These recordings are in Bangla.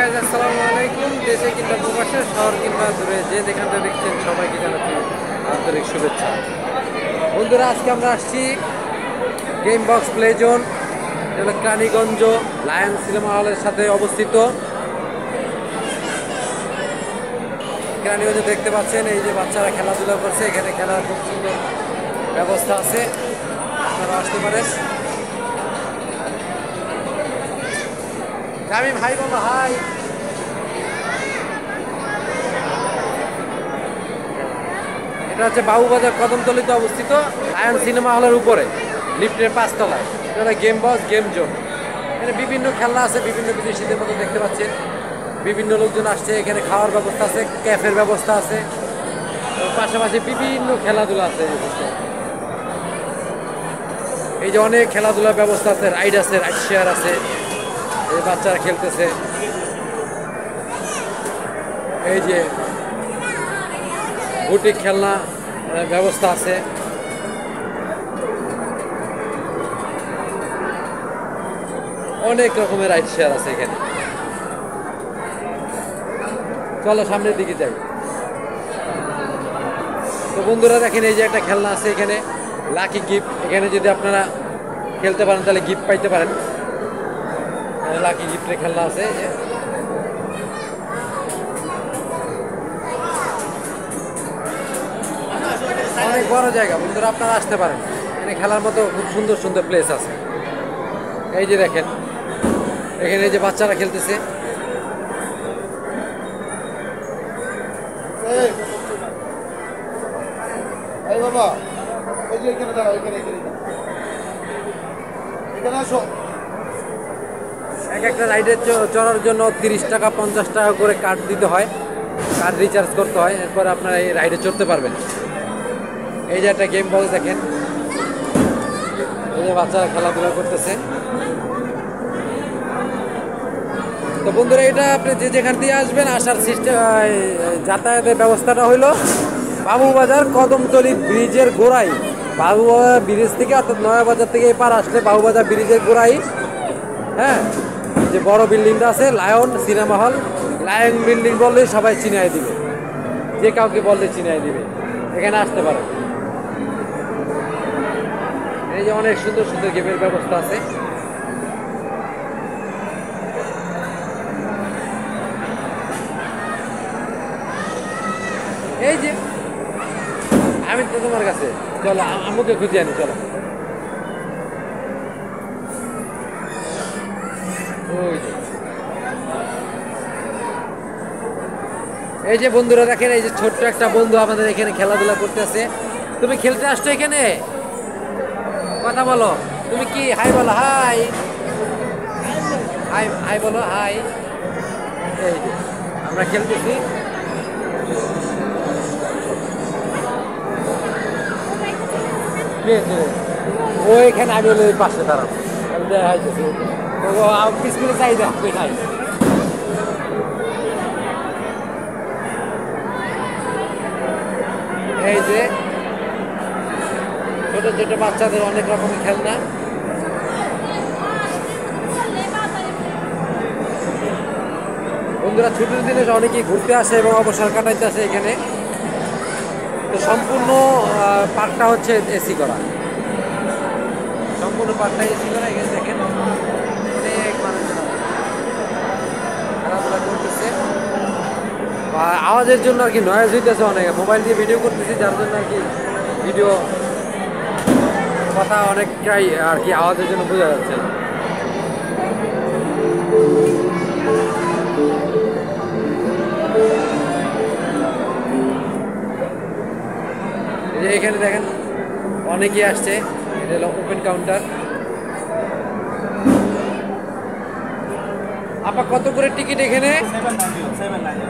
আসসালামু আলাইকুম। দেশে কিংবা প্রবাসে, শহর কিংবা দূরে যে যেখানটা দেখছেন সবাইকে জানাচ্ছি আন্তরিক শুভেচ্ছা। বন্ধুরা, আজকে আমরা আসছি গেম বক্স প্লে জোন, যেটা কালীগঞ্জ লায়ন সিনেমা হলের সাথে অবস্থিত। কালীগঞ্জে দেখতে পাচ্ছেন এই যে বাচ্চারা খেলাধুলা করছে, এখানে খেলার খুব সুন্দর ব্যবস্থা আছে, আপনারা আসতে পারেন। আমি ভাই বলো হাই। এটা হচ্ছে বাবুবাজার কদমতলিতে অবস্থিত লায়ন সিনেমা হলের উপরে লিফটের 5 তলায়। এটা গেম বক্স গেম জোন। এখানে বিভিন্ন খেলনা আছে, বিভিন্ন বিদেশিদের মতো দেখতে পাচ্ছেন। বিভিন্ন লোকজন আসছে, এখানে খাওয়ার ব্যবস্থা আছে, ক্যাফের ব্যবস্থা আছে, পাশাপাশি বিভিন্ন খেলাধুলা আছে। এই যে অনেক খেলাধুলার ব্যবস্থা আছে, রাইড আছে, রাইড শেয়ার আছে, এই বাচ্চারা খেলতেছে। এই যে বুটিক খেলনা ব্যবস্থা আছে। অনেক রকমের রাইড শেয়ার আছে এখানে। চলো সামনের দিকে যাই। তো বন্ধুরা দেখেন, এই যে একটা খেলনা আছে এখানে, লাকি গিফট। এখানে যদি আপনারা খেলতে পারেন তাহলে গিফট পাইতে পারেন। লাকি গিফটের খেলনা আছে। অনেক বড় জায়গা বন্ধুরা, আপনারা আসতে পারেন। এখানে খেলার মতো খুব সুন্দর সুন্দর প্লেস আছে। এই যে দেখেন, এখানে এই যে বাচ্চারা খেলতেছে। এক একটা রাইডে চড়ার জন্য 30 টাকা 50 টাকা করে কার্ড দিতে হয়, কার্ড রিচার্জ করতে হয়, এরপরে আপনারা এই রাইডে চড়তে পারবেন। এই যে একটা গেম বক্স দেখেন, এই যে বাচ্চারা খেলাধুলা করতেছে। তো বন্ধুরা, এটা আপনি যে যেখান দিয়ে আসবেন, আসার সিস্টেম যাতায়াতের ব্যবস্থাটা হইলো বাবুবাজার কদমতলি ব্রিজের গোড়ায়। বাবুবাজার ব্রিজ থেকে অর্থাৎ নয়াবাজার থেকে এপার আসলে বাবুবাজার ব্রিজের গোড়ায়, হ্যাঁ, যে বড় বিল্ডিংটা আছে lion cinema hall. Lion building বললেই সবাই চিনাই দিবে, যে কাউকে বললে চিনাই দিবে। এখানে আসতে পারে। এই যে অনেক সুন্দর সুন্দর গেমের ব্যবস্থা আছে। এই যে আমি তো তোমার কাছে, চলো আম্মুকে খুঁজে আনি, চলো। এই যে বন্ধুরা দেখেন, এই যে ছোট্ট একটা বন্ধু আমাদের এখানে খেলাধুলা করতেছে। তুমি খেলতে আসছো এখানে? কথা বলো, তুমি কি হাই বলো, হাই হাই হাই বলো, হাই। এই যে আমরা খেলতেছি। ও এখানে, আমি হলো পাশে দাঁড়াবো, পিছনে চাই দেখবে নাই। এই যে ছোট ছোট বাচ্চাদের অনেক রকমের খেলনা। বন্ধুরা, ছুটির দিনে অনেকেই ঘুরতে আসে এবং অবসর কাটাইতে আসে এখানে। তো সম্পূর্ণ পার্কটা হচ্ছে এসি করা, সম্পূর্ণ পার্কটা এসি করা। এখানে দেখেন অনেক মানুষজন খেলাধুলা করতেছে। আওয়াজের জন্য আর কি নয়েজ হইতেছে অনেক, মোবাইল দিয়ে ভিডিও করতেছি, যার জন্য আর কি ভিডিও কথা অনেকটাই আর কি আওয়াজের জন্য বোঝা যাচ্ছে না। এখানে দেখেন অনেকেই আসছে, এটা হলো ওপেন কাউন্টার। আপা কত করে টিকিট এখানে? 790।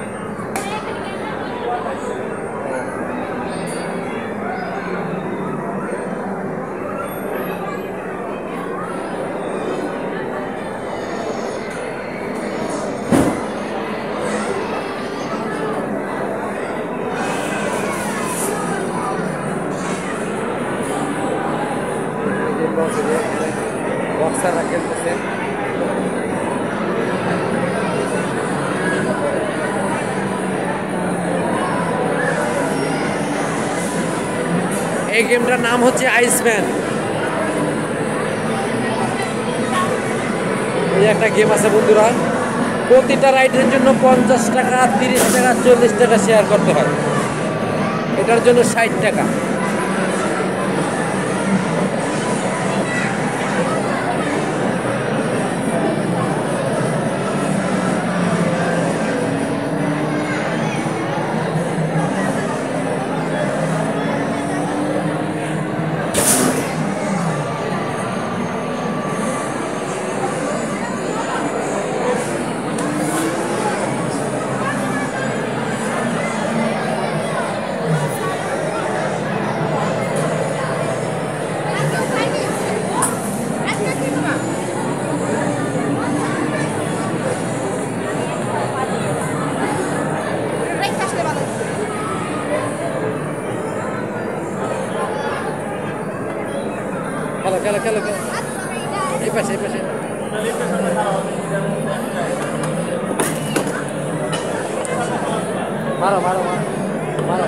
বক্সাররা খেলতেছে। এই গেমটার নাম হচ্ছে আইসম্যান। এই একটা গেম আছে বন্ধুরা, প্রতিটা রাইডের জন্য 50 টাকা, 30 টাকা, 40 টাকা শেয়ার করতে হয়। এটার জন্য 60 টাকা। খেলো খেলো খেলো খেলো, এই পাশে এই পাশে। মারো মারো মারো মারো।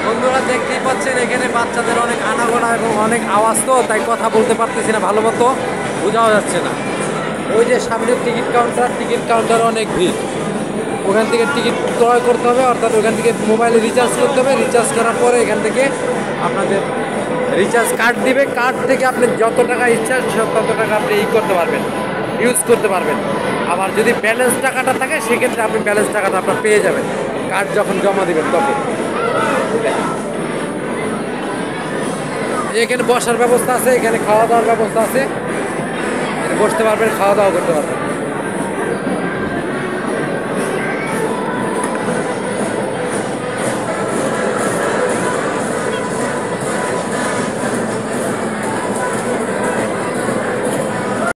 বন্ধুরা দেখতেই পাচ্ছেন এখানে বাচ্চাদের অনেক আনাগোনা এবং অনেক আওয়াজ, তো তাই কথা বলতে পারতেছি না, ভালো মতো বোঝাও যাচ্ছে না। ওই যে সামনের টিকিট কাউন্টার অনেক ভিড়, ওখান থেকে টিকিট ক্রয় করতে হবে, অর্থাৎ ওখান থেকে মোবাইলে রিচার্জ করতে হবে। রিচার্জ করার পরে এখান থেকে আপনাদের রিচার্জ কার্ড দিবে, কার্ড থেকে আপনি যত টাকা ইচ্ছা তত টাকা আপনি করতে পারবেন, ইউজ করতে পারবেন। আবার যদি ব্যালেন্স টাকাটা থাকে সেক্ষেত্রে আপনি ব্যালেন্স টাকাটা আপনার পেয়ে যাবেন কার্ড যখন জমা দেবেন তখন। এখানে বসার ব্যবস্থা আছে, এখানে খাওয়া দাওয়ার ব্যবস্থা আছে, বসতে পারবেন, খাওয়া দাওয়া করতে পারবেন।